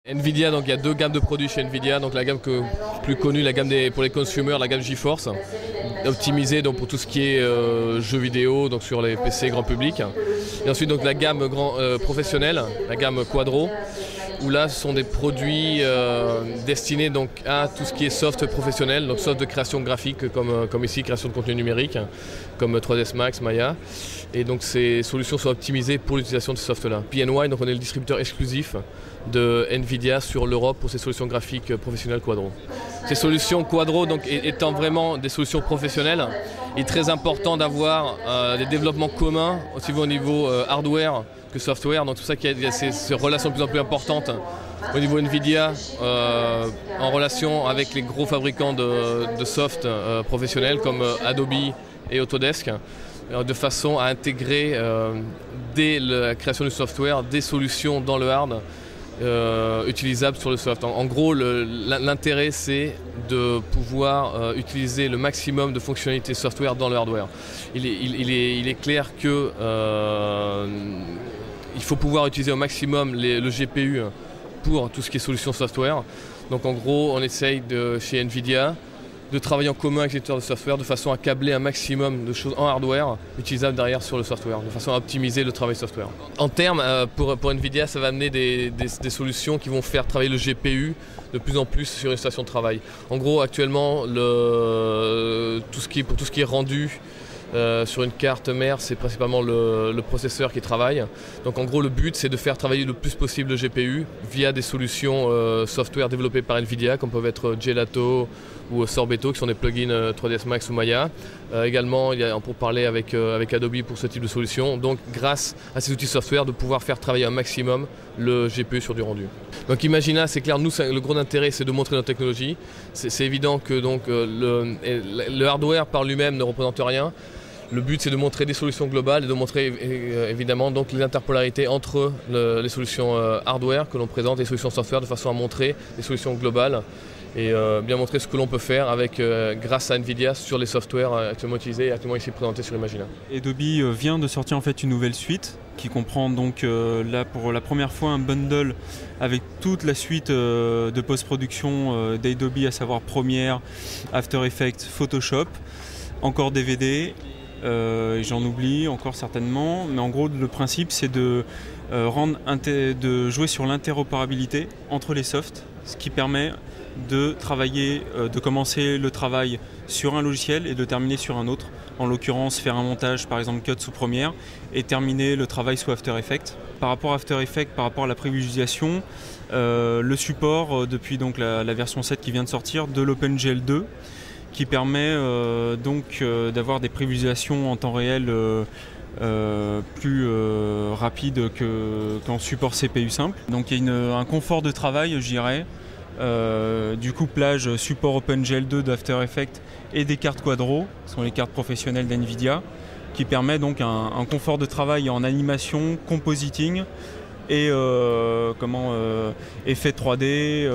Nvidia, donc il y a deux gammes de produits chez Nvidia, donc la gamme plus connue, la gamme pour les consumers, la gamme GeForce, optimisée donc pour tout ce qui est jeux vidéo, donc sur les PC grand public. Et ensuite donc la gamme professionnelle, la gamme Quadro, où là ce sont des produits destinés donc à tout ce qui est soft professionnel, donc soft de création graphique comme ici, création de contenu numérique, comme 3ds Max, Maya. Et donc ces solutions sont optimisées pour l'utilisation de ce soft-là. PNY, donc on est le distributeur exclusif de Nvidia sur l'Europe pour ces solutions graphiques professionnelles Quadro. Ces solutions Quadro donc, étant vraiment des solutions professionnelles, il est très important d'avoir des développements communs, aussi au niveau hardware que software. Donc tout ça qu'il y a ces relations de plus en plus importantes au niveau Nvidia en relation avec les gros fabricants de soft professionnels comme Adobe et Autodesk, de façon à intégrer dès la création du software des solutions dans le hard utilisables sur le soft. En gros, l'intérêt c'est de pouvoir utiliser le maximum de fonctionnalités software dans le hardware. Il est clair que il faut pouvoir utiliser au maximum le GPU pour tout ce qui est solution software. Donc en gros, on essaye chez Nvidia de travailler en commun avec les éditeurs de software de façon à câbler un maximum de choses en hardware utilisables derrière sur le software, de façon à optimiser le travail software. En termes, pour Nvidia, ça va amener des solutions qui vont faire travailler le GPU de plus en plus sur une station de travail. En gros, actuellement, pour tout ce qui est rendu sur une carte mère, c'est principalement le processeur qui travaille. Donc en gros, le but, c'est de faire travailler le plus possible le GPU via des solutions software développées par Nvidia, comme peuvent être Gelato ou Sorbeto, qui sont des plugins 3ds Max ou Maya. Également, on peut parler avec Adobe pour ce type de solution. Donc grâce à ces outils software, de pouvoir faire travailler un maximum le GPU sur du rendu. Donc Imagina, c'est clair, nous, le gros intérêt, c'est de montrer notre technologie. C'est évident que donc, le hardware par lui-même ne représente rien. Le but, c'est de montrer des solutions globales et de montrer évidemment donc, les interpolarités entre les solutions hardware que l'on présente et les solutions software de façon à montrer des solutions globales et bien montrer ce que l'on peut faire grâce à Nvidia sur les softwares actuellement utilisés et actuellement ici présentés sur Imagina. Adobe vient de sortir en fait une nouvelle suite qui comprend donc là pour la première fois un bundle avec toute la suite de post-production d'Adobe, à savoir Premiere, After Effects, Photoshop, encore DVD. J'en oublie encore certainement, mais en gros le principe c'est de jouer sur l'interopérabilité entre les softs, ce qui permet de travailler, de commencer le travail sur un logiciel et de terminer sur un autre. En l'occurrence, faire un montage par exemple Cut sous Premiere et terminer le travail sous After Effects. Par rapport à After Effects, par rapport à la prévisualisation, le support depuis donc la version 7 qui vient de sortir de l'OpenGL 2, qui permet donc d'avoir des prévisualisations en temps réel plus rapides qu'en support CPU simple. Donc il y a un confort de travail, je dirais, du couplage support OpenGL 2 d'After Effects et des cartes Quadro, ce sont les cartes professionnelles d'Nvidia, qui permet donc un confort de travail en animation, compositing et effets 3D.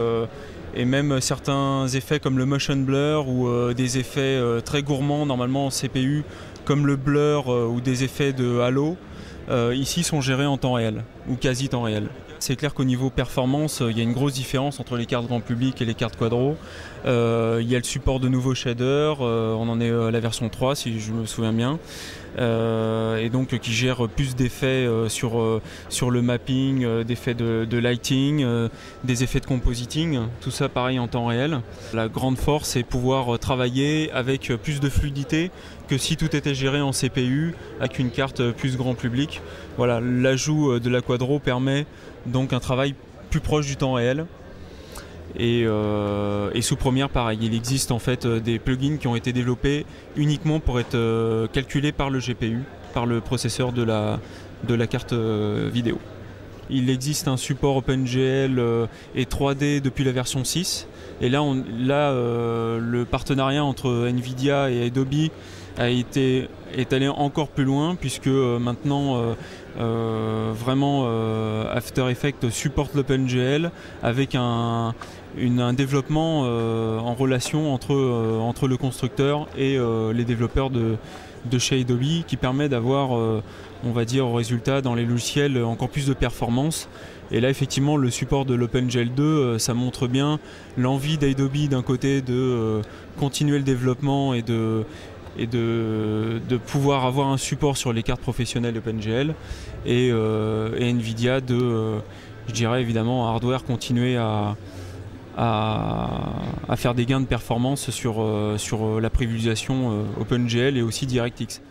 Et même certains effets comme le motion blur ou des effets très gourmands normalement en CPU comme le blur ou des effets de halo, ici sont gérés en temps réel ou quasi temps réel. C'est clair qu'au niveau performance, il y a une grosse différence entre les cartes grand public et les cartes Quadro. Il y a le support de nouveaux shaders, on en est à la version 3 si je me souviens bien. Et donc qui gère plus d'effets sur le mapping, d'effets de lighting, des effets de compositing, tout ça pareil en temps réel. La grande force c'est pouvoir travailler avec plus de fluidité que si tout était géré en CPU avec une carte plus grand public. Voilà, l'ajout de la Quadro permet donc un travail plus proche du temps réel. Et sous Premiere, pareil, il existe en fait des plugins qui ont été développés uniquement pour être calculés par le GPU, par le processeur de la carte vidéo. Il existe un support OpenGL et 3D depuis la version 6. Et là, le partenariat entre Nvidia et Adobe est allé encore plus loin puisque maintenant vraiment After Effects supporte l'OpenGL avec un développement en relation entre le constructeur et les développeurs de chez Adobe qui permet d'avoir, on va dire, au résultat dans les logiciels encore plus de performance. Et là, effectivement, le support de l'OpenGL 2, ça montre bien l'envie d'Adobe d'un côté de continuer le développement et de pouvoir avoir un support sur les cartes professionnelles OpenGL et Nvidia de, je dirais évidemment, hardware continuer à faire des gains de performance sur la privilégiation OpenGL et aussi DirectX.